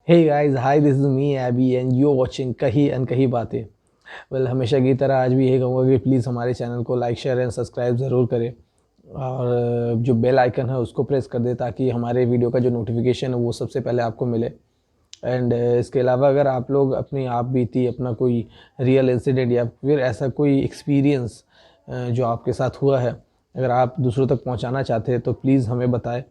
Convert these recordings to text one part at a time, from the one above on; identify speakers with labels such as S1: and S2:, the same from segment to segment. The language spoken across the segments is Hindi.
S1: Hey guys, hi, this is me AB and you watching कही अनकही बातें। वेल, हमेशा की तरह आज भी यही कहूँगा कि प्लीज़ हमारे चैनल को लाइक शेयर एंड सब्सक्राइब ज़रूर करें और जो बेल आइकन है उसको प्रेस कर दें ताकि हमारे वीडियो का जो नोटिफिकेशन है वो सबसे पहले आपको मिले। एंड इसके अलावा अगर आप लोग अपनी आप बीती अपना कोई रियल इंसिडेंट या फिर ऐसा कोई एक्सपीरियंस जो आपके साथ हुआ है, अगर आप दूसरों तक पहुंचाना चाहते हैं तो प्लीज़ हमें बताएं।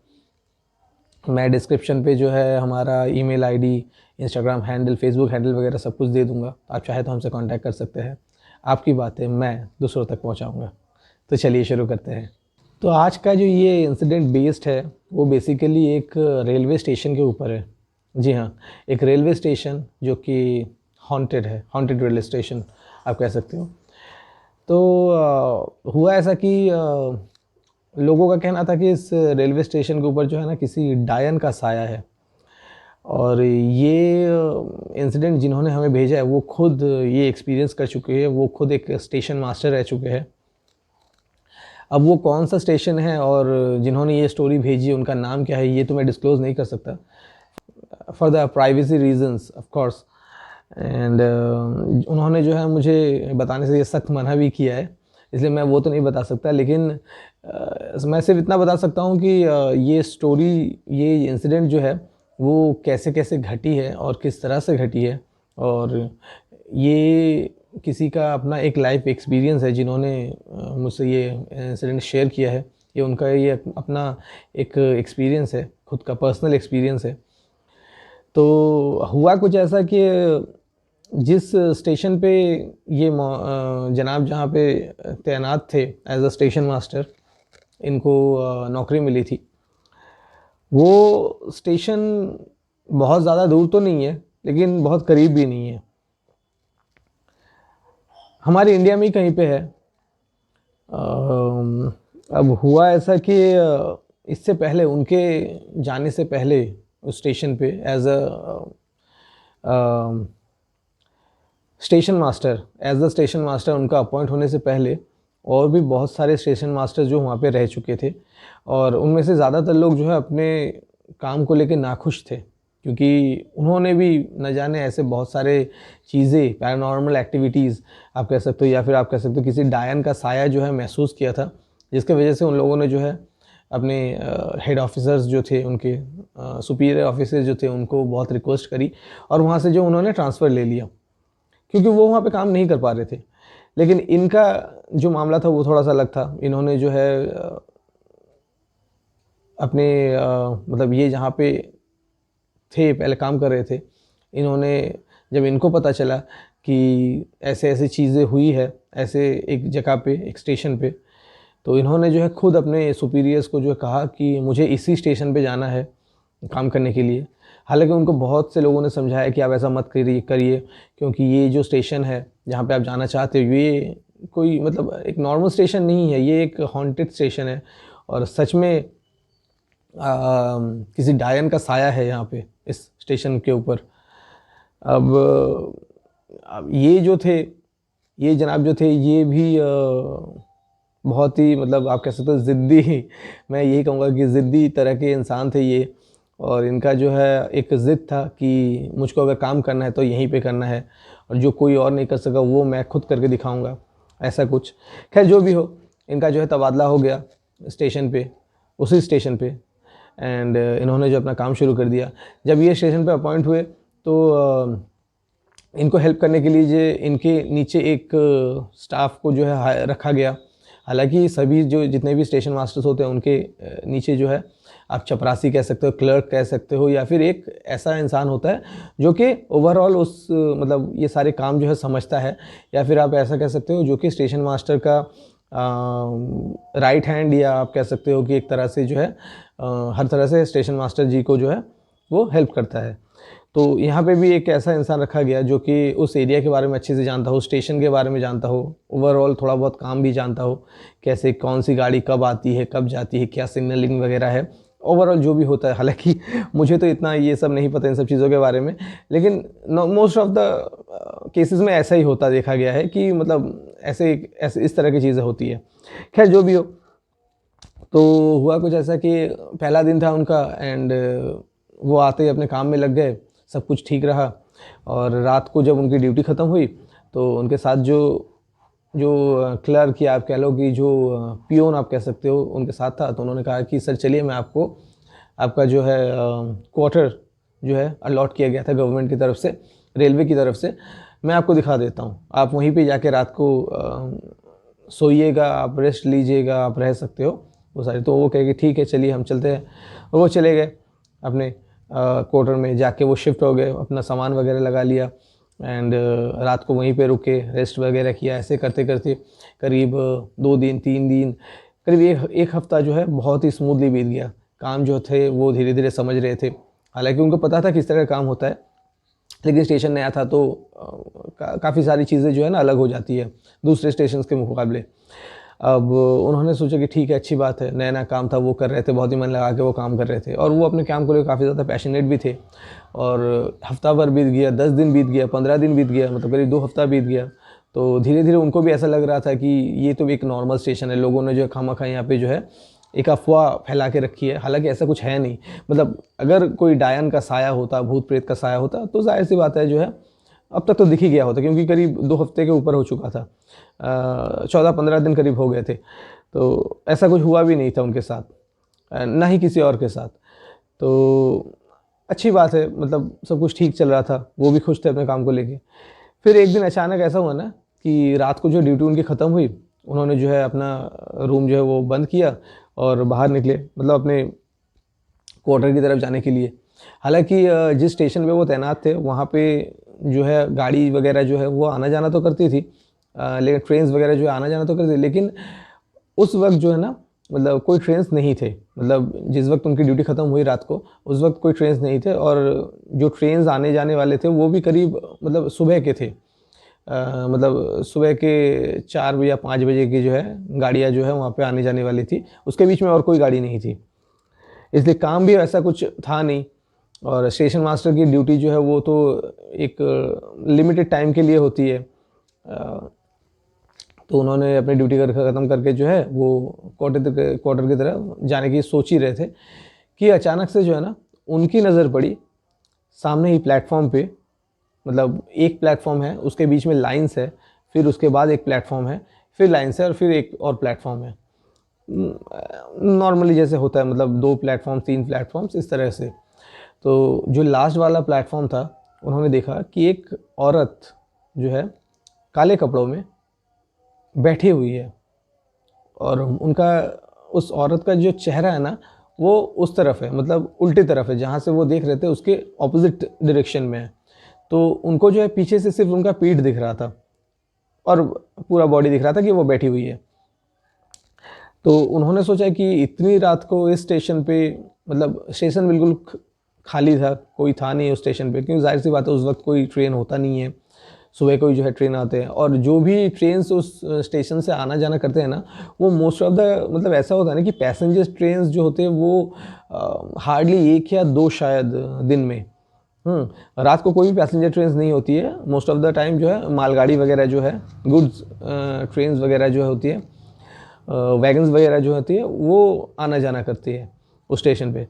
S1: मैं डिस्क्रिप्शन पे जो है हमारा email ID, Instagram handle, Facebook handle वगैरह सब कुछ दे दूंगा। आप चाहे तो हमसे कांटेक्ट कर सकते हैं। आपकी बातें मैं दूसरों तक पहुंचाऊंगा। तो चलिए शुरू करते हैं। तो आज का जो ये इंसिडेंट बेस्ड है वो बेसिकली एक रेलवे स्टेशन के ऊपर है। जी हाँ, एक रेलवे स्टेशन जो कि हॉन्टेड है, हॉन्टेड रेलवे स्टेशन आप कह सकते हो। तो हुआ ऐसा कि लोगों का कहना था कि इस रेलवे स्टेशन के ऊपर जो है ना किसी डायन का साया है। और ये इंसिडेंट जिन्होंने हमें भेजा है वो खुद ये एक्सपीरियंस कर चुके हैं, वो खुद एक स्टेशन मास्टर रह चुके हैं। अब वो कौन सा स्टेशन है और जिन्होंने ये स्टोरी भेजी उनका नाम क्या है ये तो मैं डिस्क्लोज़ नहीं कर सकता for the privacy reasons of course. And उन्होंने जो है मुझे बताने से ये सख्त मना भी किया है, इसलिए मैं वो तो नहीं बता सकता। लेकिन मैं सिर्फ इतना बता सकता हूँ कि ये स्टोरी, ये इंसिडेंट जो है वो कैसे कैसे घटी है और किस तरह से घटी है। और ये किसी का अपना एक लाइफ एक्सपीरियंस है जिन्होंने मुझसे ये इंसिडेंट शेयर किया है। ये उनका ये अपना एक एक्सपीरियंस है, खुद का पर्सनल एक्सपीरियंस है। तो हुआ कुछ ऐसा कि जिस स्टेशन पे ये जनाब जहाँ पे तैनात थे एज अ स्टेशन मास्टर, इनको नौकरी मिली थी, वो स्टेशन बहुत ज़्यादा दूर तो नहीं है लेकिन बहुत करीब भी नहीं है, हमारे इंडिया में ही कहीं पे है। अब हुआ ऐसा कि इससे पहले, उनके जाने से पहले उस स्टेशन पे as a station master, as a station master उनका अपॉइंट होने से पहले और भी बहुत सारे स्टेशन मास्टर जो वहाँ पे रह चुके थे। और उनमें से ज़्यादातर लोग जो है अपने काम को लेकर नाखुश थे, क्योंकि उन्होंने भी न जाने ऐसे बहुत सारे चीज़ें, पैरानॉर्मल एक्टिविटीज़ आप कह सकते हो या फिर आप कह सकते हो किसी डायन का साया जो है महसूस किया था, जिसके वजह से उन लोगों ने जो है अपने हेड ऑफिसर्स जो थे, उनके सुपीरियर ऑफिसर्स जो थे, उनको बहुत रिक्वेस्ट करी और वहाँ से जो उन्होंने ट्रांसफ़र ले लिया, क्योंकि वो वहाँ पे काम नहीं कर पा रहे थे। लेकिन इनका जो मामला था वो थोड़ा सा अलग था। इन्होंने जो है अपने मतलब ये जहाँ पे थे, पहले काम कर रहे थे, इन्होंने जब इनको पता चला कि ऐसे ऐसे चीज़ें हुई है ऐसे एक जगह पे, एक स्टेशन पे, तो इन्होंने जो है खुद अपने सुपीरियर्स को जो है कहा कि मुझे इसी स्टेशन पे जाना है काम करने के लिए। हालांकि उनको बहुत से लोगों ने समझाया कि आप ऐसा मत करिए, क्योंकि ये जो स्टेशन है जहाँ पे आप जाना चाहते हो ये कोई मतलब एक नॉर्मल स्टेशन नहीं है, ये एक हॉन्टेड स्टेशन है और सच में किसी डायन का साया है यहाँ पे इस स्टेशन के ऊपर। अब ये जो थे, ये जनाब जो थे, ये भी बहुत ही मतलब आप कह सकते हो ज़िद्दी मैं यही कहूँगा कि ज़िद्दी तरह के इंसान थे ये। और इनका जो है एक ज़िद था कि मुझको अगर काम करना है तो यहीं पे करना है और जो कोई और नहीं कर सका वो मैं खुद करके दिखाऊंगा, ऐसा कुछ। खैर जो भी हो, इनका जो है तबादला हो गया स्टेशन पे, उसी स्टेशन पे। एंड इन्होंने जो अपना काम शुरू कर दिया। जब ये स्टेशन पे अपॉइंट हुए तो इनको हेल्प करने के लिए जो इनके नीचे एक स्टाफ को जो है रखा गया। हालांकि सभी जो जितने भी स्टेशन मास्टर्स होते हैं उनके नीचे जो है आप चपरासी कह सकते हो, क्लर्क कह सकते हो, या फिर एक ऐसा इंसान होता है जो कि ओवरऑल उस मतलब ये सारे काम जो है समझता है, या फिर आप ऐसा कह सकते हो जो कि स्टेशन मास्टर का राइट हैंड, या आप कह सकते हो कि एक तरह से जो है हर तरह से स्टेशन मास्टर जी को जो है वो हेल्प करता है। तो यहाँ पे भी एक ऐसा इंसान रखा गया जो कि उस एरिया के बारे में अच्छे से जानता हो, स्टेशन के बारे में जानता हो, ओवरऑल थोड़ा बहुत काम भी जानता हो, कैसे कौन सी गाड़ी कब आती है, कब जाती है, क्या सिग्नलिंग वगैरह है, ओवरऑल जो भी होता है। हालांकि मुझे तो इतना ये सब नहीं पता इन सब चीज़ों के बारे में, लेकिन मोस्ट ऑफ द केसेस में ऐसा ही होता देखा गया है कि मतलब ऐसे इस तरह की चीज़ें होती है। खैर जो भी हो, तो हुआ कुछ ऐसा कि पहला दिन था उनका एंड वो आते ही अपने काम में लग गए। सब कुछ ठीक रहा। और रात को जब उनकी ड्यूटी ख़त्म हुई तो उनके साथ जो जो क्लर्क या आप कह लो कि जो पियोन आप कह सकते हो उनके साथ था, तो उन्होंने कहा कि सर चलिए मैं आपको आपका जो है क्वार्टर जो है अलॉट किया गया था गवर्नमेंट की तरफ से, रेलवे की तरफ से, मैं आपको दिखा देता हूँ, आप वहीं पे जाके रात को सोइएगा, आप रेस्ट लीजिएगा, आप रह सकते हो वो सारे। तो वो कहे कि ठीक है चलिए हम चलते हैं। और वो चले गए अपने क्वार्टर में, जाके वो शिफ्ट हो गए, अपना सामान वगैरह लगा लिया एंड रात को वहीं पे रुके, रेस्ट वगैरह किया। ऐसे करते करते करीब 2 दिन 3 दिन करीब एक हफ्ता जो है बहुत ही स्मूथली बीत गया। काम जो थे वो धीरे धीरे समझ रहे थे, हालांकि उनको पता था किस तरह का काम होता है, लेकिन स्टेशन नया था तो काफ़ी सारी चीज़ें जो है ना अलग हो जाती है दूसरे स्टेशन के मुकाबले। अब उन्होंने सोचा कि ठीक है अच्छी बात है, नया नया काम था, वो कर रहे थे, बहुत ही मन लगा के वो काम कर रहे थे और वो अपने काम को लेकर काफ़ी ज़्यादा पैशनेट भी थे। और हफ्ता भर बीत गया, 10 दिन बीत गया, 15 दिन बीत गया, मतलब करीब 2 हफ्ता बीत गया। तो धीरे धीरे उनको भी ऐसा लग रहा था कि ये तो एक नॉर्मल स्टेशन है, लोगों ने जो है खामा खा यहाँ पे जो है एक अफवाह फैला के रखी है, हालांकि ऐसा कुछ है नहीं। मतलब अगर कोई डायन का साया होता, भूत प्रेत का साया होता, तो जाहिर सी बात है जो है अब तक तो दिख ही गया होता, क्योंकि करीब 2 हफ्ते के ऊपर हो चुका था, 14-15 दिन करीब हो गए थे। तो ऐसा कुछ हुआ भी नहीं था उनके साथ, ना ही किसी और के साथ। तो अच्छी बात है, मतलब सब कुछ ठीक चल रहा था, वो भी खुश थे अपने काम को लेके। फिर एक दिन अचानक ऐसा हुआ ना कि रात को जो ड्यूटी उनकी ख़त्म हुई, उन्होंने जो है अपना रूम जो है वो बंद किया और बाहर निकले, मतलब अपने क्वार्टर की तरफ जाने के लिए। हालांकि जिस स्टेशन पे वो तैनात थे वहाँ पे जो है गाड़ी वगैरह जो है वो आना जाना तो करती थी, लेकिन ट्रेन्स वगैरह जो है आना जाना तो करती थी, लेकिन उस वक्त जो है ना मतलब कोई ट्रेन्स नहीं थे। मतलब जिस वक्त उनकी ड्यूटी ख़त्म हुई रात को, उस वक्त कोई ट्रेन्स नहीं थे, और जो ट्रेन्स आने जाने वाले थे वो भी करीब मतलब सुबह के थे। मतलब सुबह के 4 या 5 बजे की जो है गाड़ियाँ जो है वहाँ पे आने जाने वाली थी, उसके बीच में और कोई गाड़ी नहीं थी, इसलिए काम भी ऐसा कुछ था नहीं। और स्टेशन मास्टर की ड्यूटी जो है वो तो एक लिमिटेड टाइम के लिए होती है। तो उन्होंने अपनी ड्यूटी ख़त्म करके जो है वो क्वार्टर की तरफ जाने की सोच ही रहे थे कि अचानक से जो है ना उनकी नज़र पड़ी सामने ही प्लेटफॉर्म पे। मतलब एक प्लेटफॉर्म है, उसके बीच में लाइंस है, फिर उसके बाद एक प्लेटफॉर्म है, फिर लाइंस है, और फिर एक और प्लेटफॉर्म है। नॉर्मली जैसे होता है, मतलब 2 प्लेटफॉर्म 3 प्लेटफॉर्म्स इस तरह से। तो जो लास्ट वाला प्लेटफॉर्म था, उन्होंने देखा कि एक औरत जो है काले कपड़ों में बैठी हुई है, और उनका उस औरत का जो चेहरा है ना वो उस तरफ है, मतलब उल्टी तरफ है, जहाँ से वो देख रहे थे उसके ऑपोजिट डायरेक्शन में है। तो उनको जो है पीछे से सिर्फ उनका पीठ दिख रहा था और पूरा बॉडी दिख रहा था कि वो बैठी हुई है। तो उन्होंने सोचा कि इतनी रात को इस स्टेशन पे, मतलब स्टेशन बिल्कुल खाली था, कोई था नहीं उस स्टेशन पे, क्योंकि जाहिर सी बात है उस वक्त कोई ट्रेन होता नहीं है, सुबह कोई जो है ट्रेन आते हैं, और जो भी ट्रेन उस स्टेशन से आना जाना करते हैं ना वो मोस्ट ऑफ द मतलब ऐसा होता है ना कि पैसेंजर ट्रेन जो होते हैं वो हार्डली 1 या 2 शायद दिन में। रात को कोई भी पैसेंजर ट्रेन नहीं होती है, मोस्ट ऑफ द टाइम जो है मालगाड़ी वगैरह जो है, गुड्स ट्रेन वगैरह जो होती है, वैगन्स वगैरह जो होती है वो आना जाना करती है उस स्टेशन पे।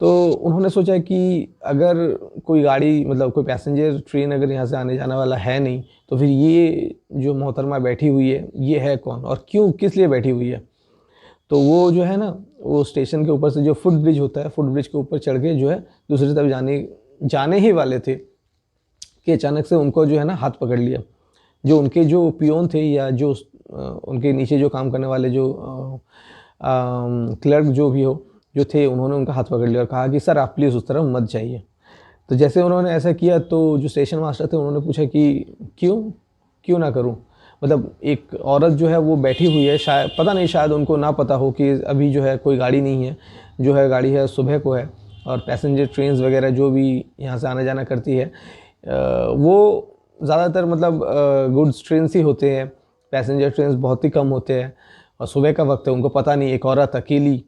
S1: तो उन्होंने सोचा कि अगर कोई गाड़ी, मतलब कोई पैसेंजर ट्रेन अगर यहाँ से आने जाने वाला है नहीं, तो फिर ये जो मोहतरमा बैठी हुई है ये है कौन और क्यों, किस लिए बैठी हुई है। तो वो जो है ना वो स्टेशन के ऊपर से जो फुट ब्रिज होता है, फुट ब्रिज के ऊपर चढ़ के जो है दूसरी तरफ जाने ही वाले थे कि अचानक से उनको जो है ना हाथ पकड़ लिया। जो उनके जो पियोन थे या जो उनके नीचे जो काम करने वाले जो क्लर्क जो भी हो जो थे, उन्होंने उनका हाथ पकड़ लिया और कहा कि सर आप प्लीज़ उस तरफ मत जाइए। तो जैसे उन्होंने ऐसा किया तो जो स्टेशन मास्टर थे उन्होंने पूछा कि क्यों ना करूं, मतलब एक औरत जो है वो बैठी हुई है, शायद पता नहीं, शायद उनको ना पता हो कि अभी जो है कोई गाड़ी नहीं है, जो है गाड़ी है सुबह को है, और पैसेंजर ट्रेन्स वगैरह जो भी यहाँ से आना जाना करती है वो ज़्यादातर मतलब गुड्स ट्रेन्स ही होते हैं, पैसेंजर ट्रेन्स बहुत ही कम होते हैं, और सुबह का वक्त है, उनको पता नहीं, एक औरत अकेली,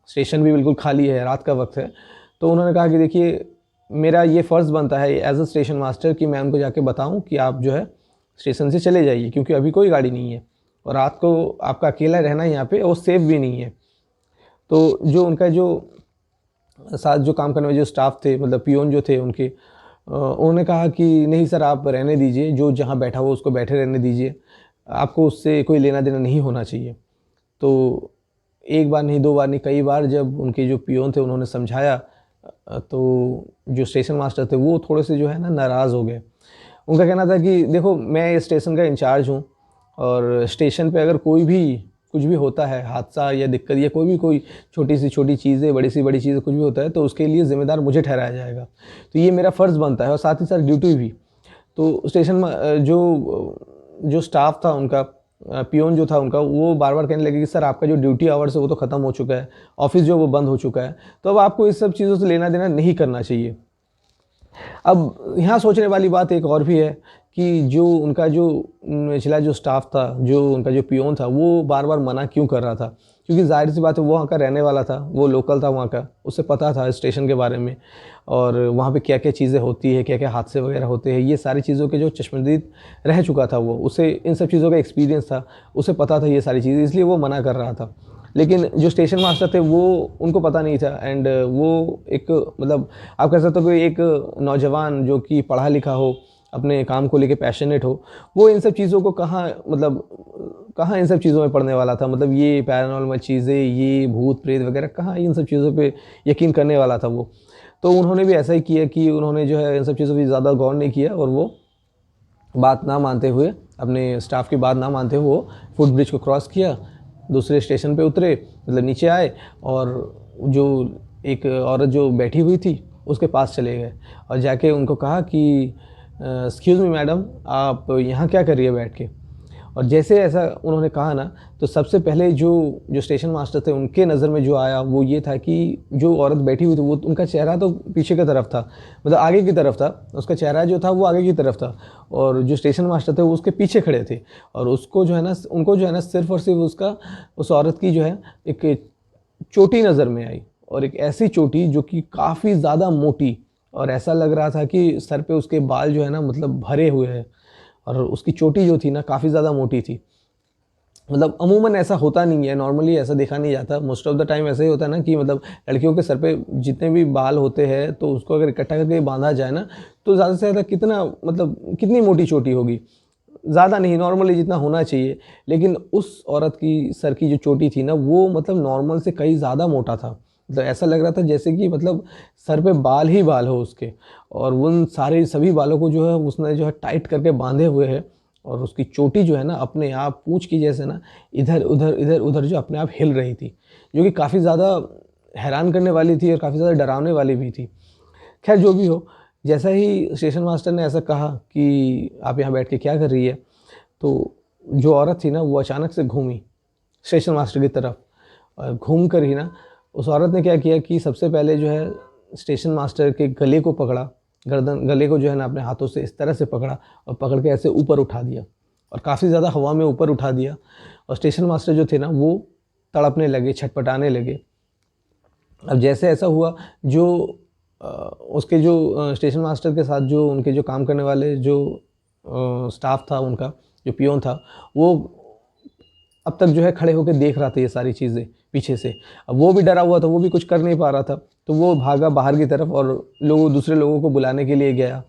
S1: स्टेशन भी बिल्कुल खाली है, रात का वक्त है। तो उन्होंने कहा कि देखिए मेरा ये फ़र्ज़ बनता है एज अ स्टेशन मास्टर कि मैं उनको जाके बताऊं कि आप जो है स्टेशन से चले जाइए, क्योंकि अभी कोई गाड़ी नहीं है और रात को आपका अकेला रहना यहाँ पे वो सेफ़ भी नहीं है। तो जो उनका जो साथ जो काम करने वाले जो स्टाफ थे, मतलब पियोन जो थे उनके, उन्होंने कहा कि नहीं सर, आप रहने दीजिए, जो जहाँ बैठा हो उसको बैठे रहने दीजिए, आपको उससे कोई लेना देना नहीं होना चाहिए। तो एक बार नहीं, दो बार नहीं, कई बार जब उनके जो पियोन थे उन्होंने समझाया, तो जो स्टेशन मास्टर थे वो थोड़े से जो है ना नाराज़ हो गए। उनका कहना था कि देखो, मैं इस स्टेशन का इंचार्ज हूँ, और स्टेशन पे अगर कोई भी कुछ भी होता है, हादसा या दिक्कत या कोई छोटी सी छोटी चीज़ें, बड़ी सी बड़ी चीज़ें कुछ भी होता है, तो उसके लिए ज़िम्मेदार मुझे ठहराया जाएगा। तो ये मेरा फ़र्ज़ बनता है और साथ ही साथ ड्यूटी भी। तो स्टेशन में जो स्टाफ था उनका, पियोन जो था उनका, वो बार बार कहने लगे कि सर, आपका जो ड्यूटी आवर्स है वो तो ख़त्म हो चुका है, ऑफिस जो वो बंद हो चुका है, तो अब आपको इस सब चीज़ों से लेना देना नहीं करना चाहिए। अब यहाँ सोचने वाली बात एक और भी है कि जो उनका जो निचला जो स्टाफ था, जो उनका जो पियोन था, वो बार बार मना क्यों कर रहा था? क्योंकि ज़ाहिर सी बात है, वो वहाँ का रहने वाला था, वो लोकल था वहाँ का, उसे पता था स्टेशन के बारे में, और वहाँ पे क्या क्या चीज़ें होती है, क्या क्या हादसे वगैरह होते हैं, ये सारी चीज़ों के जो चश्मदीद रह चुका था वो, उसे इन सब चीज़ों का एक्सपीरियंस था, उसे पता था ये सारी चीज़ें, इसलिए वो मना कर रहा था। लेकिन जो स्टेशन मास्टर थे वो, उनको पता नहीं था, एंड वो एक, मतलब आप कह सकते हो कि एक नौजवान जो कि पढ़ा लिखा हो, अपने काम को लेके पैशनेट हो, वो इन सब चीज़ों को कहाँ इन सब चीज़ों में पढ़ने वाला था। मतलब ये पैरानॉर्मल चीज़ें, ये भूत प्रेत वगैरह, कहाँ इन सब चीज़ों पे यकीन करने वाला था वो। तो उन्होंने भी ऐसा ही किया कि उन्होंने जो है इन सब चीज़ों पर ज़्यादा गौर नहीं किया, और वो बात ना मानते हुए, अपने स्टाफ की बात ना मानते हुए वो फुट ब्रिज को क्रॉस किया, दूसरे स्टेशन पे उतरे, मतलब नीचे आए, और जो एक औरत जो बैठी हुई थी उसके पास चले गए और जाके उनको कहा कि एक्सक्यूज़ मी मैडम, आप यहाँ क्या कर रही है बैठ के? और जैसे ऐसा उन्होंने कहा ना, तो सबसे पहले जो स्टेशन मास्टर थे उनके नज़र में जो आया वो ये था कि जो औरत बैठी हुई थी वो, उनका चेहरा तो पीछे की तरफ था, मतलब आगे की तरफ था, उसका चेहरा जो था वो आगे की तरफ था, और जो स्टेशन मास्टर थे वो उसके पीछे खड़े थे, और उसको जो है ना, उनको जो है ना, सिर्फ और सिर्फ उस औरत की जो है एक चोटी नज़र में आई, और एक ऐसी चोटी जो कि काफ़ी ज़्यादा मोटी, और ऐसा लग रहा था कि सर पे उसके बाल जो है ना, मतलब भरे हुए हैं, और उसकी चोटी जो थी ना काफ़ी ज़्यादा मोटी थी। मतलब अमूमन ऐसा होता नहीं है, नॉर्मली ऐसा देखा नहीं जाता, मोस्ट ऑफ द टाइम ऐसा ही होता है ना कि मतलब लड़कियों के सर पे जितने भी बाल होते हैं तो उसको अगर इकट्ठा करके बांधा जाए ना, तो ज़्यादा से ज़्यादा कितना, मतलब कितनी मोटी चोटी होगी, ज़्यादा नहीं, नॉर्मली जितना होना चाहिए। लेकिन उस औरत की सर की जो चोटी थी ना, वो मतलब नॉर्मल से कहीं ज़्यादा मोटा था। मतलब ऐसा लग रहा था जैसे कि मतलब सर पे बाल ही बाल हो उसके, और उन सारे सभी बालों को जो है उसने जो है टाइट करके बांधे हुए है, और उसकी चोटी जो है ना अपने आप पूँछ की जैसे ना इधर उधर जो अपने आप हिल रही थी, जो कि काफ़ी ज़्यादा हैरान करने वाली थी और काफ़ी ज़्यादा डरावने वाली भी थी। खैर जो भी हो, जैसा ही स्टेशन मास्टर ने ऐसा कहा कि आप यहाँ बैठ के क्या कर रही है, तो जो औरत थी ना वो अचानक से घूमी स्टेशन मास्टर की तरफ, और घूम कर ही ना उस औरत ने क्या किया कि सबसे पहले जो है स्टेशन मास्टर के गले को पकड़ा, गले को जो है ना अपने हाथों से इस तरह से पकड़ा, और पकड़ के ऐसे ऊपर उठा दिया, और काफ़ी ज़्यादा हवा में ऊपर उठा दिया, और स्टेशन मास्टर जो थे ना वो तड़पने लगे, छटपटाने लगे। अब जैसे ऐसा हुआ, जो उसके जो स्टेशन मास्टर के साथ जो उनके जो काम करने वाले जो स्टाफ था, उनका जो पियोन था, वो अब तक जो है खड़े होकर देख रहा था ये सारी चीज़ें पीछे से। अब वो भी डरा हुआ था, वो भी कुछ कर नहीं पा रहा था, तो वो भागा बाहर की तरफ और दूसरे लोगों को बुलाने के लिए गया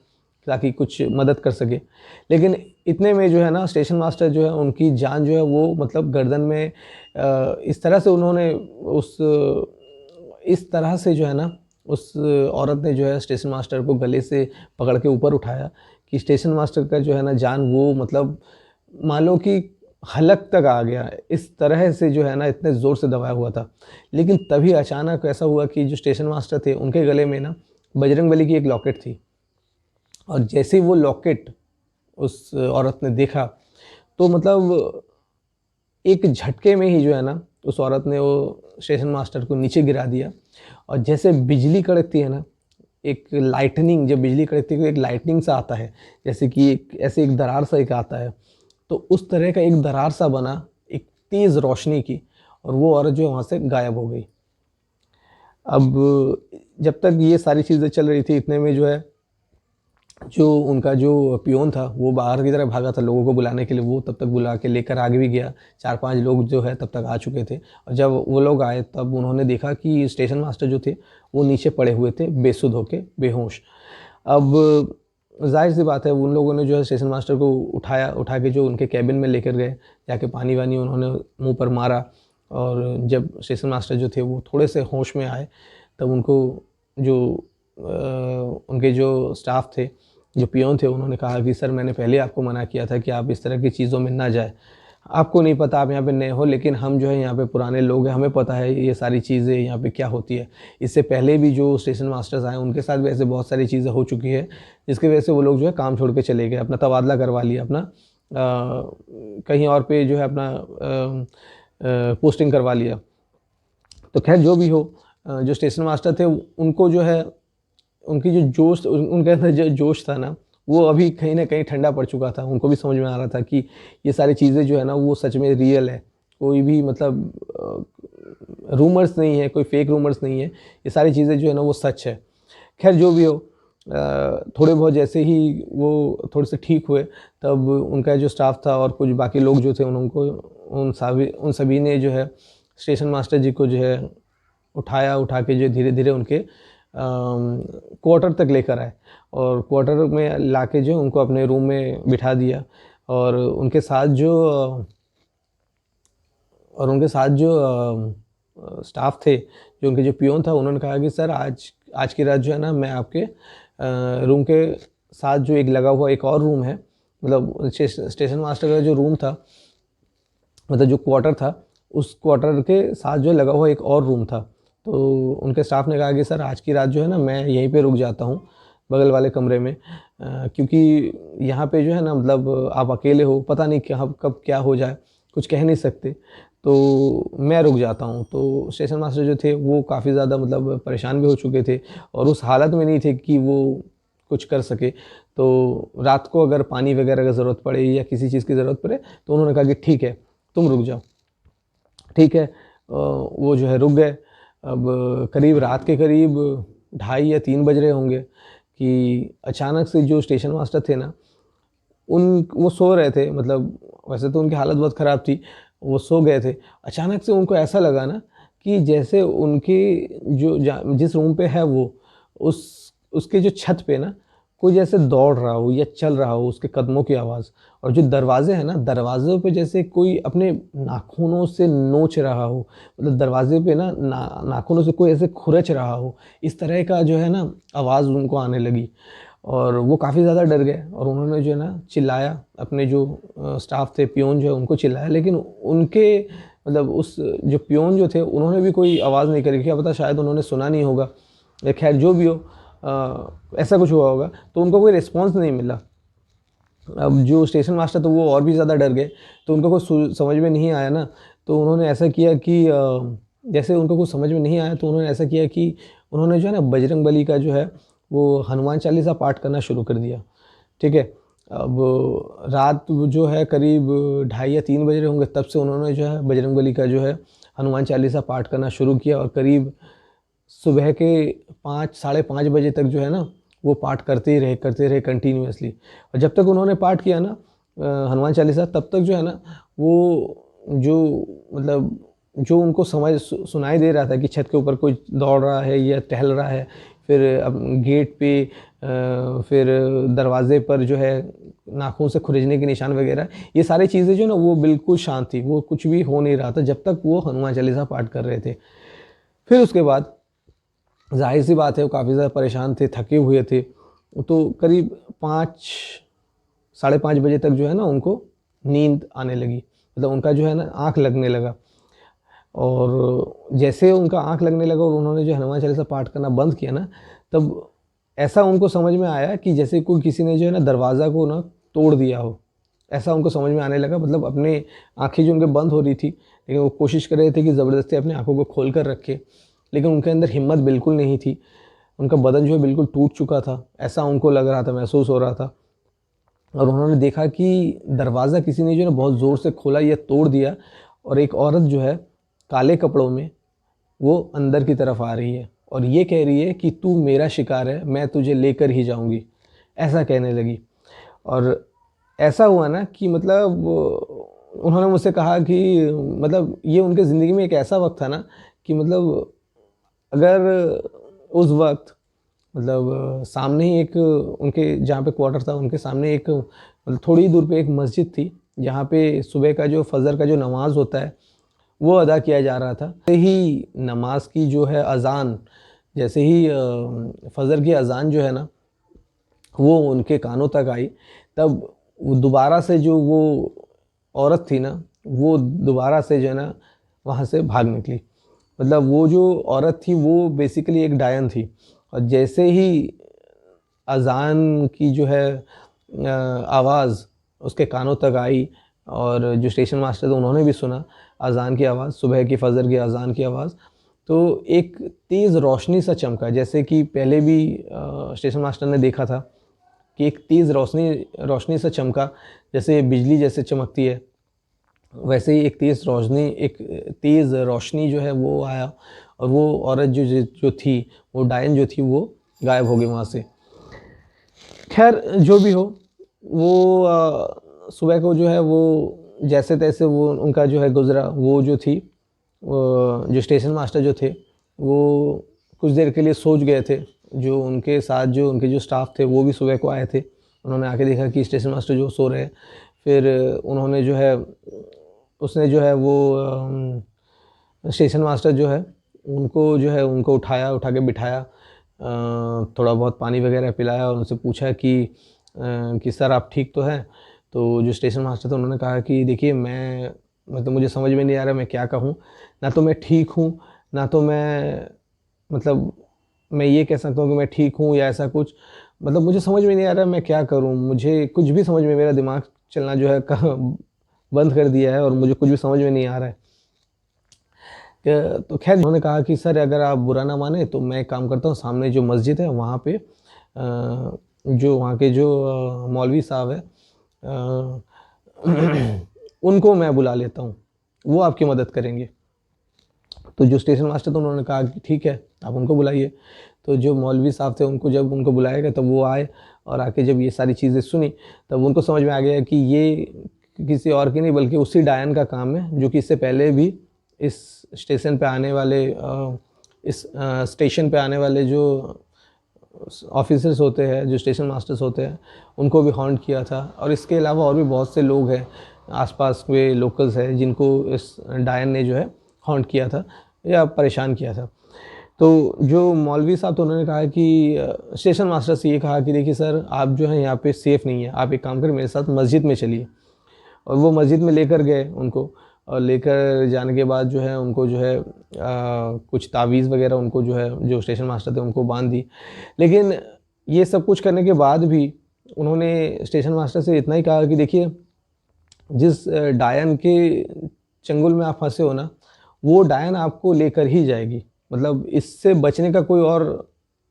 S1: ताकि कुछ मदद कर सके। लेकिन इतने में जो है ना स्टेशन मास्टर जो है उनकी जान जो है वो मतलब गर्दन में इस तरह से उन्होंने इस तरह से जो है ना उस औरत ने जो है स्टेशन मास्टर को गले से पकड़ के ऊपर उठाया कि स्टेशन मास्टर का जो है ना जान वो मतलब मान लो कि हलक तक आ गया, इस तरह से जो है ना इतने ज़ोर से दबाया हुआ था। लेकिन तभी अचानक ऐसा हुआ कि जो स्टेशन मास्टर थे उनके गले में ना बजरंगबली की एक लॉकेट थी, और जैसे ही वो लॉकेट उस औरत ने देखा तो मतलब एक झटके में ही जो है ना उस औरत ने वो स्टेशन मास्टर को नीचे गिरा दिया, और जैसे बिजली कड़कती है ना, एक लाइटनिंग, जब बिजली कड़कती है तो एक लाइटनिंग सा आता है, जैसे कि एक दरार सा एक आता है, तो उस तरह का एक दरार सा बना, एक तेज़ रोशनी की, और वो औरत जो है वहाँ से गायब हो गई। अब जब तक ये सारी चीज़ें चल रही थी, इतने में जो है जो उनका जो पियोन था वो बाहर की तरफ भागा था लोगों को बुलाने के लिए, वो तब तक बुला के लेकर आगे भी गया। 4-5 लोग जो है तब तक आ चुके थे, और जब वो लोग आए तब उन्होंने देखा कि स्टेशन मास्टर जो थे वो नीचे पड़े हुए थे बेसुध होके, बेहोश। अब जाहिर सी बात है उन लोगों ने जो है स्टेशन मास्टर को उठा के जो उनके कैबिन में लेकर गए, जाके पानी वानी उन्होंने मुंह पर मारा। और जब स्टेशन मास्टर जो थे वो थोड़े से होश में आए, तब उनको जो उनके जो स्टाफ थे, जो पियोन थे, उन्होंने कहा कि सर मैंने पहले आपको मना किया था कि आप इस तरह की चीज़ों में ना जाए। आपको नहीं पता, आप यहाँ पे नए हो, लेकिन हम जो है यहाँ पे पुराने लोग हैं, हमें पता है ये सारी चीज़ें यहाँ पे क्या होती है। इससे पहले भी जो स्टेशन मास्टर्स आए उनके साथ भी ऐसे बहुत सारी चीज़ें हो चुकी है, जिसकी वजह से वो लोग जो है काम छोड़ के चले गए, अपना तबादला करवा लिया, अपना कहीं और पे जो है अपना पोस्टिंग करवा लिया। तो खैर जो भी हो, जो स्टेशन मास्टर थे उनको जो है उनकी जो जोश, उनके अंदर जो जोश था ना, वो अभी कहीं ना कहीं ठंडा पड़ चुका था। उनको भी समझ में आ रहा था कि ये सारी चीज़ें जो है ना वो सच में रियल है, कोई भी मतलब रूमर्स नहीं है, कोई फेक रूमर्स नहीं है, ये सारी चीज़ें जो है ना वो सच है। खैर जो भी हो, थोड़े बहुत जैसे ही वो थोड़े से ठीक हुए, तब उनका जो स्टाफ था और कुछ बाकी लोग जो थे उनको उन सभी ने जो है स्टेशन मास्टर जी को जो है उठा के जो धीरे धीरे उनके क्वार्टर तक लेकर आए, और क्वार्टर में लाके जो उनको अपने रूम में बिठा दिया। और उनके साथ जो स्टाफ थे, जो उनके जो पियोन था, उन्होंने कहा कि सर आज की रात जो है ना मैं आपके रूम के साथ जो एक लगा हुआ एक और रूम है, मतलब स्टेशन मास्टर का जो रूम था, मतलब जो क्वार्टर था, उस क्वार्टर के साथ जो लगा हुआ एक और रूम था। तो उनके स्टाफ ने कहा कि सर आज की रात जो है ना मैं यहीं पे रुक जाता हूँ, बगल वाले कमरे में, क्योंकि यहाँ पे जो है ना मतलब आप अकेले हो, पता नहीं कब क्या हो जाए, कुछ कह नहीं सकते, तो मैं रुक जाता हूँ। तो स्टेशन मास्टर जो थे वो काफ़ी ज़्यादा मतलब परेशान भी हो चुके थे, और उस हालत में नहीं थे कि वो कुछ कर सके। तो रात को अगर पानी वगैरह का ज़रूरत पड़े या किसी चीज़ की ज़रूरत पड़े, तो उन्होंने कहा कि ठीक है तुम रुक जाओ। ठीक है, वो जो है रुक गए। अब करीब रात के करीब 2:30 या 3 बज रहे होंगे कि अचानक से जो स्टेशन मास्टर थे ना, वो सो रहे थे, मतलब वैसे तो उनकी हालत बहुत ख़राब थी, वो सो गए थे। अचानक से उनको ऐसा लगा ना कि जैसे उनके जिस रूम पे है वो, उसके जो छत पे ना कोई जैसे दौड़ रहा हो या चल रहा हो, उसके कदमों की आवाज़। और जो दरवाजे हैं ना, दरवाज़ों पे जैसे कोई अपने नाखूनों से नोच रहा हो, मतलब दरवाजे पे ना नाखूनों से कोई ऐसे खुरच रहा हो, इस तरह का जो है ना आवाज़ उनको आने लगी। और वो काफ़ी ज़्यादा डर गए, और उन्होंने जो है ना चिल्लाया, अपने जो स्टाफ थे, पियोन जो है उनको चिल्लाया, लेकिन उनके मतलब उस जो पियोन जो थे उन्होंने भी कोई आवाज़ नहीं करी। क्या पता शायद उन्होंने सुना नहीं होगा, या खैर जो भी हो, ऐसा कुछ हुआ होगा, तो उनको कोई रिस्पॉन्स नहीं मिला। अब जो स्टेशन मास्टर तो वो और भी ज़्यादा डर गए, तो उनको कुछ समझ में नहीं आया ना, तो उन्होंने ऐसा किया कि जैसे उनको कुछ समझ में नहीं आया, तो उन्होंने ऐसा किया कि उन्होंने जो है ना बजरंग बली का जो है वो हनुमान चालीसा पाठ करना शुरू कर दिया। ठीक है, अब रात जो है करीब 2:30 या 3 बज रहे होंगे, तब से उन्होंने जो है बजरंग बली का जो है हनुमान चालीसा पाठ करना शुरू किया, और करीब सुबह के 5 साढ़े 5 बजे तक जो है ना वो पाठ करते ही रहे कंटिन्यूअसली। और जब तक उन्होंने पाठ किया ना हनुमान चालीसा, तब तक जो है ना वो जो मतलब जो उनको सुनाई दे रहा था कि छत के ऊपर कोई दौड़ रहा है या टहल रहा है, फिर अब गेट पे फिर दरवाजे पर जो है नाखून से खुरचने के निशान वगैरह, ये सारी चीज़ें जो ना वो बिल्कुल शांत थी, वो कुछ भी हो नहीं रहा था जब तक वो हनुमान चालीसा पाठ कर रहे थे। फिर उसके बाद जाहिर सी बात है वो काफ़ी ज़्यादा परेशान थे, थके हुए थे, तो करीब 5 साढ़े 5 बजे तक जो है ना उनको नींद आने लगी, मतलब उनका जो है ना आँख लगने लगा। और जैसे उनका आँख लगने लगा और उन्होंने जो हनुमान चालीसा पाठ करना बंद किया ना, तब ऐसा उनको समझ में आया कि जैसे कोई किसी ने जो है ना दरवाज़ा को ना तोड़ दिया हो, ऐसा उनको समझ में आने लगा। मतलब अपने आँखें जो उनके बंद हो रही थी, लेकिन वो कोशिश कर रहे थे कि ज़बरदस्ती अपनी आँखों को खोल कर रखे, लेकिन उनके अंदर हिम्मत बिल्कुल नहीं थी। उनका बदन जो है बिल्कुल टूट चुका था, ऐसा उनको लग रहा था, महसूस हो रहा था। और उन्होंने देखा कि दरवाज़ा किसी ने जो है ना बहुत ज़ोर से खोला या तोड़ दिया, और एक औरत जो है काले कपड़ों में वो अंदर की तरफ आ रही है, और ये कह रही है कि तू मेरा शिकार है, मैं तुझे लेकर ही जाऊंगी, ऐसा कहने लगी। और ऐसा हुआ ना कि मतलब उन्होंने मुझसे कहा कि मतलब ये उनके ज़िंदगी में एक ऐसा वक्त था ना कि मतलब अगर उस वक्त मतलब सामने ही एक उनके जहाँ पे क्वार्टर था उनके सामने एक मतलब थोड़ी ही दूर पे एक मस्जिद थी, जहाँ पे सुबह का जो फजर का जो नमाज होता है वो अदा किया जा रहा था। जैसे ही नमाज की जो है अज़ान, जैसे ही फजर की अज़ान जो है ना वो उनके कानों तक आई, तब वो दोबारा से जो वो औरत थी ना वो दोबारा से जो है ना वहाँ से भाग निकली। मतलब वो जो औरत थी वो बेसिकली एक डायन थी, और जैसे ही अज़ान की जो है आवाज़ उसके कानों तक आई, और जो स्टेशन मास्टर थे उन्होंने भी सुना अज़ान की आवाज़, सुबह की फजर की अज़ान की आवाज़। तो एक तेज़ रोशनी सा चमका, जैसे कि पहले भी स्टेशन मास्टर ने देखा था कि एक तेज़ रोशनी रोशनी सा चमका, जैसे बिजली जैसे चमकती है, वैसे ही एक तेज़ रोशनी जो है वो आया, और वो औरत जो थी, वो डायन जो थी वो गायब हो गई वहाँ से। खैर जो भी हो, वो सुबह को जो है वो जैसे तैसे वो उनका जो है गुज़रा। वो जो थी जो स्टेशन मास्टर जो थे वो कुछ देर के लिए सोच गए थे। जो उनके साथ जो उनके जो स्टाफ थे वो भी सुबह को आए थे। उन्होंने आके देखा कि स्टेशन मास्टर जो सो रहे हैं। फिर उन्होंने जो है उसने जो है वो स्टेशन मास्टर जो है उनको उठा के बिठाया, थोड़ा बहुत पानी वगैरह पिलाया और उनसे पूछा कि सर आप ठीक तो हैं। तो जो स्टेशन मास्टर थे उन्होंने कहा कि देखिए मैं मतलब मुझे समझ में नहीं आ रहा मैं क्या कहूँ, ना तो मैं ठीक हूँ, ना तो मैं मतलब मैं ये कह सकता हूँ कि मैं ठीक हूँ या ऐसा कुछ। मतलब मुझे समझ में नहीं आ रहा मैं क्या करूँ, मुझे कुछ भी समझ में, मेरा दिमाग चलना जो है बंद कर दिया है और मुझे कुछ भी समझ में नहीं आ रहा है। तो खैर उन्होंने कहा कि सर अगर आप बुरा ना माने तो मैं एक काम करता हूँ, सामने जो मस्जिद है वहाँ पे जो वहाँ के जो मौलवी साहब है उनको मैं बुला लेता हूँ, वो आपकी मदद करेंगे। तो जो स्टेशन मास्टर थे उन्होंने कहा कि ठीक है आप उनको बुलाइए। तो जो मौलवी साहब थे जब उनको बुलाया गया तब वो आए, और आके जब ये सारी चीज़ें सुनी तब उनको समझ में आ गया कि ये किसी और की नहीं बल्कि उसी डायन का काम है, जो कि इससे पहले भी इस स्टेशन पे आने वाले इस स्टेशन पे आने वाले जो ऑफिसर्स होते हैं, जो स्टेशन मास्टर्स होते हैं, उनको भी हॉन्ट किया था। और इसके अलावा और भी बहुत से लोग हैं आसपास के लोकल्स हैं जिनको इस डायन ने जो है हॉन्ट किया था या परेशान किया था। तो जो मौलवी साहब तो उन्होंने कहा कि स्टेशन मास्टर से ये कहा कि देखिए सर आप जो है यहाँ पे सेफ़ नहीं है, आप एक काम करें मेरे साथ मस्जिद में चलिए। और वो मस्जिद में लेकर गए उनको, और लेकर जाने के बाद जो है उनको जो है कुछ तावीज़ वगैरह उनको जो है जो स्टेशन मास्टर थे उनको बांध दी। लेकिन ये सब कुछ करने के बाद भी उन्होंने स्टेशन मास्टर से इतना ही कहा कि देखिए जिस डायन के चंगुल में आप फंसे हो ना, वो डायन आपको लेकर ही जाएगी। मतलब इससे बचने का कोई और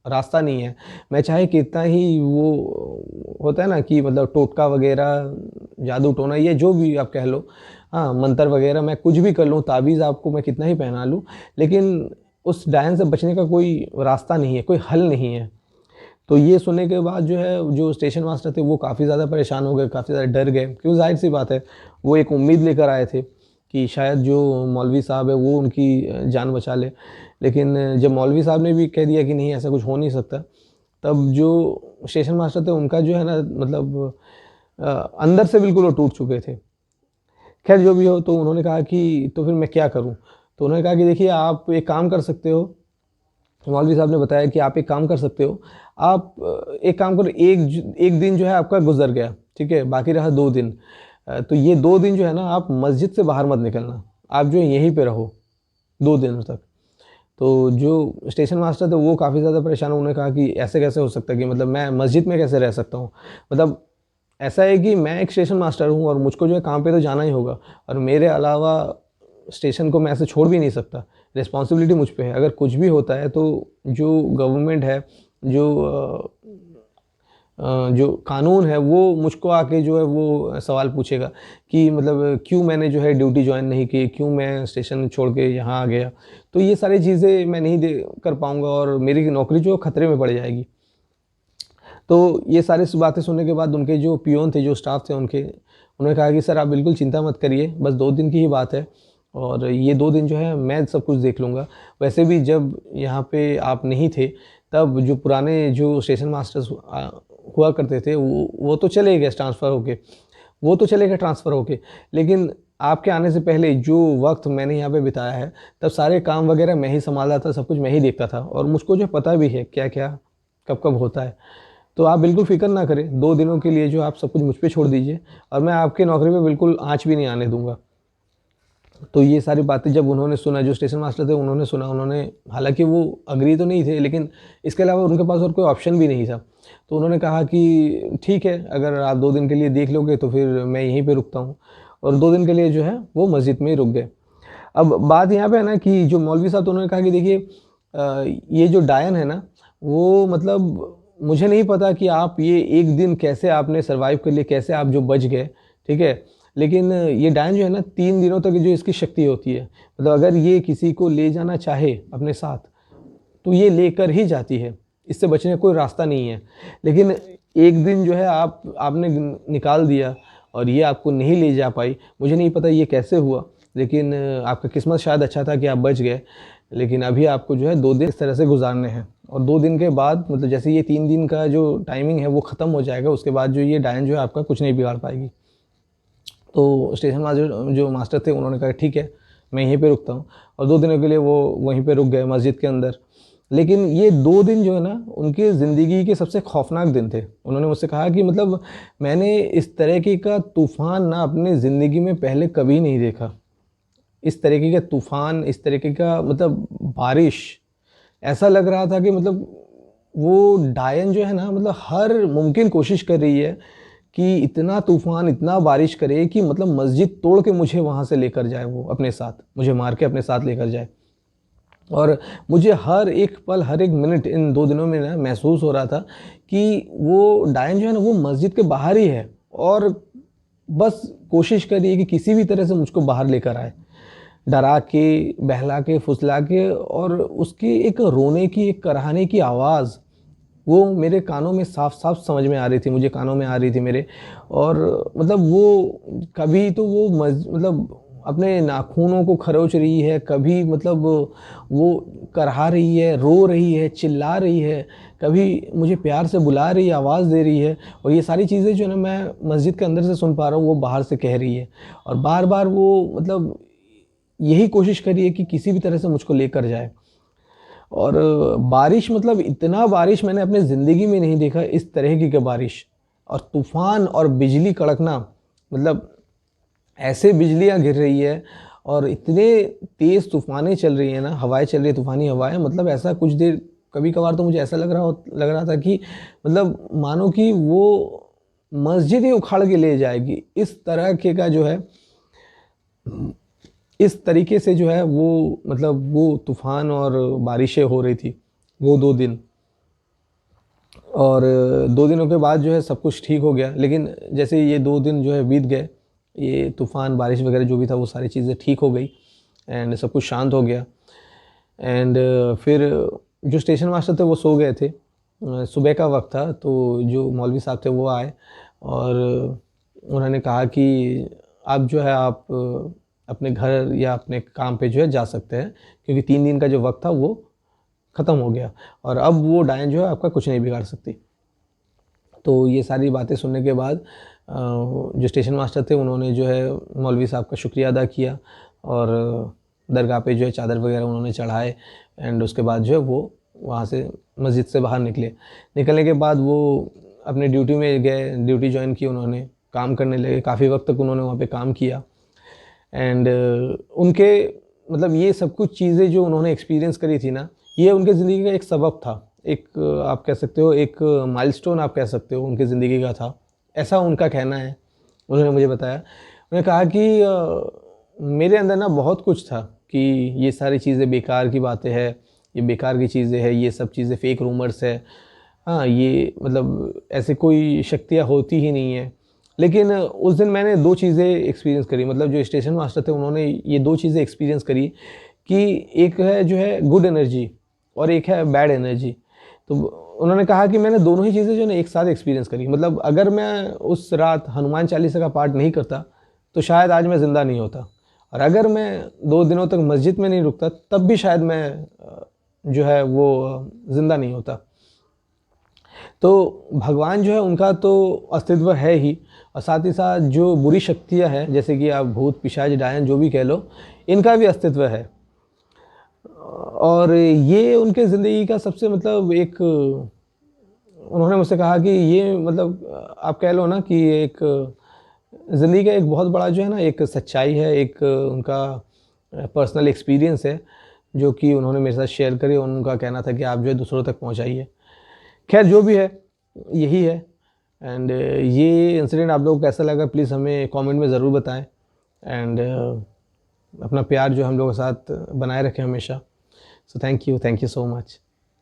S1: रास्ता नहीं है। मैं चाहे कितना ही वो होता है ना कि मतलब टोटका वगैरह, जादू टोना, ये जो भी आप कह लो, हाँ मंत्र वगैरह, मैं कुछ भी कर लूँ, ताबीज़ आपको मैं कितना ही पहना लूँ, लेकिन उस डायन से बचने का कोई रास्ता नहीं है, कोई हल नहीं है। तो ये सुनने के बाद जो है जो स्टेशन मास्टर थे वो काफ़ी ज़्यादा परेशान हो गए, काफ़ी ज़्यादा डर गए, क्योंकि ज़ाहिर सी बात है वो एक उम्मीद लेकर आए थे कि शायद जो मौलवी साहब है वो उनकी जान बचा ले। लेकिन जब मौलवी साहब ने भी कह दिया कि नहीं ऐसा कुछ हो नहीं सकता, तब जो स्टेशन मास्टर थे उनका जो है ना मतलब अंदर से बिल्कुल वो टूट चुके थे। खैर जो भी हो, तो उन्होंने कहा कि तो फिर मैं क्या करूं? तो उन्होंने कहा कि देखिए आप एक काम कर सकते हो। मौलवी साहब ने बताया कि आप एक काम कर सकते हो, आप एक काम करो, एक दिन जो है आपका गुजर गया, ठीक है, बाकी रहा 2 दिन। तो ये 2 दिन जो है ना आप मस्जिद से बाहर मत निकलना, आप जो है यहीं पे रहो 2 दिनों तक। तो जो स्टेशन मास्टर थे वो काफ़ी ज़्यादा परेशान, उन्होंने कहा कि ऐसे कैसे हो सकता है कि मतलब मैं मस्जिद में कैसे रह सकता हूँ? मतलब ऐसा है कि मैं एक स्टेशन मास्टर हूँ और मुझको जो है काम पे तो जाना ही होगा, और मेरे अलावा स्टेशन को मैं ऐसे छोड़ भी नहीं सकता, रिस्पॉन्सिबिलिटी मुझ पे है। अगर कुछ भी होता है तो जो गवर्नमेंट है, जो कानून है वो मुझको आके जो है वो सवाल पूछेगा कि मतलब क्यों मैंने जो है ड्यूटी ज्वाइन नहीं की, क्यों मैं स्टेशन छोड़ के यहाँ आ गया। तो ये सारी चीज़ें मैं नहीं दे कर पाऊँगा और मेरी नौकरी जो खतरे में पड़ जाएगी। तो ये सारी बातें सुनने के बाद उनके जो पियोन थे, जो स्टाफ थे उन्होंने कहा कि सर आप बिल्कुल चिंता मत करिए, बस 2 दिन की ही बात है और ये 2 दिन जो है मैं सब कुछ देख लूँगा। वैसे भी जब यहाँ पे आप नहीं थे तब जो पुराने जो स्टेशन मास्टर्स हुआ करते थे वो तो चले गए ट्रांसफ़र होके, वो तो चले गए ट्रांसफ़र होके, लेकिन आपके आने से पहले जो वक्त मैंने यहाँ पे बिताया है, तब सारे काम वगैरह मैं ही संभाला था, सब कुछ मैं ही देखता था और मुझको जो पता भी है क्या क्या कब कब होता है। तो आप बिल्कुल फ़िक्र ना करें, 2 दिनों के लिए जो आप सब कुछ मुझ पे छोड़ दीजिए और मैं आपकी नौकरी पे बिल्कुल आँच भी नहीं आने दूँगा। तो ये सारी बातें जब उन्होंने सुना, जो स्टेशन मास्टर थे उन्होंने सुना, उन्होंने, हालाँकि वो एग्री तो नहीं थे, लेकिन इसके अलावा उनके पास और कोई ऑप्शन भी नहीं था। तो उन्होंने कहा कि ठीक है, अगर आप 2 दिन के लिए देख लोगे तो फिर मैं यहीं पे रुकता हूँ, और 2 दिन के लिए जो है वो मस्जिद में ही रुक गए। अब बात यहाँ पे है ना कि जो मौलवी साहब, तो उन्होंने कहा कि देखिए ये जो डायन है ना, वो मतलब मुझे नहीं पता कि आप ये एक दिन कैसे आपने सर्वाइव कर लिए, कैसे आप जो बच गए, ठीक है? लेकिन ये डायन जो है ना, 3 दिनों तक जो इसकी शक्ति होती है, मतलब अगर ये किसी को ले जाना चाहे अपने साथ, तो ये लेकर ही जाती है, इससे बचने का कोई रास्ता नहीं है। लेकिन एक दिन जो है आपने निकाल दिया और ये आपको नहीं ले जा पाई, मुझे नहीं पता ये कैसे हुआ, लेकिन आपका किस्मत शायद अच्छा था कि आप बच गए। लेकिन अभी आपको जो है 2 दिन इस तरह से गुजारने हैं, और 2 दिन के बाद, मतलब जैसे ये 3 दिन का जो टाइमिंग है वो ख़त्म हो जाएगा, उसके बाद जो ये डायन जो है आपका कुछ नहीं बिगाड़ पाएगी। तो स्टेशन मास्टर जो मास्टर थे उन्होंने कहा ठीक है, मैं यहीं पे रुकता हूँ, और 2 दिनों के लिए वो वहीं पे रुक गए मस्जिद के अंदर। लेकिन ये 2 दिन जो है ना, उनकी ज़िंदगी के सबसे खौफनाक दिन थे। उन्होंने मुझसे कहा कि मतलब मैंने इस तरीके का तूफ़ान ना अपनी ज़िंदगी में पहले कभी नहीं देखा। इस तरीके का तूफ़ान, इस तरीके का मतलब बारिश, ऐसा लग रहा था कि मतलब वो डायन जो है ना, मतलब हर मुमकिन कोशिश कर रही है कि इतना तूफ़ान, इतना बारिश करे कि मतलब मस्जिद तोड़ के मुझे वहाँ से लेकर जाए, वो अपने साथ, मुझे मार के अपने साथ लेकर जाए। और मुझे हर एक पल, हर एक मिनट इन 2 दिनों में ना महसूस हो रहा था कि वो डायन जो है ना, वो मस्जिद के बाहर ही है और बस कोशिश कर रही है कि किसी भी तरह से मुझको बाहर लेकर आए। डरा के, बहला के, फुसला के, और उसकी एक रोने की, एक कराहने की आवाज़, वो मेरे कानों में साफ-साफ समझ में आ रही थी, मुझे कानों में आ रही थी मेरे। और मतलब वो कभी तो वो मतलब अपने नाखूनों को खरोच रही है, कभी मतलब वो करहा रही है, रो रही है, चिल्ला रही है, कभी मुझे प्यार से बुला रही है, आवाज़ दे रही है, और ये सारी चीज़ें जो है ना, मैं मस्जिद के अंदर से सुन पा रहा हूँ, वो बाहर से कह रही है। और बार-बार वो मतलब यही कोशिश कर रही है कि किसी भी तरह से मुझको लेकर जाए। और बारिश, मतलब इतना बारिश मैंने अपनी ज़िंदगी में नहीं देखा, इस तरह की बारिश, और तूफ़ान और बिजली कड़कना, मतलब ऐसे बिजलियाँ गिर रही है और इतने तेज़ तूफ़ानें चल रही हैं ना, हवाएँ चल रही हैं, तूफ़ानी हवाएँ, मतलब ऐसा कुछ देर, कभी-कभार तो मुझे ऐसा लग रहा था कि मतलब मानो कि वो मस्जिद ही उखाड़ के ले जाएगी। इस तरह के का जो है, इस तरीके से जो है वो, मतलब वो तूफ़ान और बारिशें हो रही थी वो 2 दिन। और 2 दिनों के बाद जो है सब कुछ ठीक हो गया। लेकिन जैसे ये 2 दिन जो है बीत गए, ये तूफ़ान, बारिश वगैरह जो भी था, वो सारी चीज़ें ठीक हो गई एंड सब कुछ शांत हो गया। एंड फिर जो स्टेशन मास्टर थे वो सो गए थे। सुबह का वक्त था, तो जो मौलवी साहब थे वो आए और उन्होंने कहा कि अब जो है आप अपने घर या अपने काम पे जो है जा सकते हैं, क्योंकि 3 दिन का जो वक्त था वो ख़त्म हो गया और अब वो डायन जो है आपका कुछ नहीं बिगाड़ सकती। तो ये सारी बातें सुनने के बाद जो स्टेशन मास्टर थे उन्होंने जो है मौलवी साहब का शुक्रिया अदा किया और दरगाह पे जो है चादर वगैरह उन्होंने चढ़ाए एंड उसके बाद जो है वो वहाँ से मस्जिद से बाहर निकले। निकलने के बाद वो अपने ड्यूटी में गए, ड्यूटी ज्वाइन की उन्होंने, काम करने लगे। काफ़ी वक्त तक उन्होंने वहाँ पे काम किया एंड उनके मतलब ये सब कुछ चीज़ें जो उन्होंने एक्सपीरियंस करी थी ना, ये उनके ज़िंदगी का एक सबक था। एक आप कह सकते हो, एक माइलस्टोन आप कह सकते हो उनकी ज़िंदगी का था, ऐसा उनका कहना है। उन्होंने मुझे बताया, उन्होंने कहा कि मेरे अंदर ना बहुत कुछ था कि ये सारी चीज़ें बेकार की बातें हैं, ये बेकार की चीज़ें हैं, ये सब चीज़ें फेक रूमर्स है। हाँ, ये मतलब ऐसे कोई शक्तियाँ होती ही नहीं है। लेकिन उस दिन मैंने 2 चीज़ें एक्सपीरियंस करी, मतलब जो स्टेशन मास्टर थे उन्होंने ये 2 चीज़ें एक्सपीरियंस करी कि एक है जो है गुड एनर्जी और एक है बैड एनर्जी। तो उन्होंने कहा कि मैंने दोनों ही चीज़ें जो है ना एक साथ एक्सपीरियंस करी। मतलब अगर मैं उस रात हनुमान चालीसा का पाठ नहीं करता तो शायद आज मैं ज़िंदा नहीं होता, और अगर मैं 2 दिनों तक मस्जिद में नहीं रुकता तब भी शायद मैं जो है वो ज़िंदा नहीं होता। तो भगवान जो है उनका तो अस्तित्व है ही, और साथ ही साथ जो बुरी शक्तियाँ हैं जैसे कि आप भूत पिशाच डायन जो भी कह लो, इनका भी अस्तित्व है। और ये उनके ज़िंदगी का सबसे मतलब एक, उन्होंने मुझसे कहा कि ये मतलब आप कह लो ना कि एक ज़िंदगी का एक बहुत बड़ा जो है ना एक सच्चाई है, एक उनका पर्सनल एक्सपीरियंस है जो कि उन्होंने मेरे साथ शेयर करी, और उनका कहना था कि आप जो है दूसरों तक पहुंचाइए। खैर जो भी है, यही है। एंड ये इंसिडेंट आप लोगों को कैसा लगा प्लीज़ हमें कमेंट में ज़रूर बताएं। एंड अपना प्यार जो हम लोगों के साथ बनाए रखें हमेशा। So thank you so much.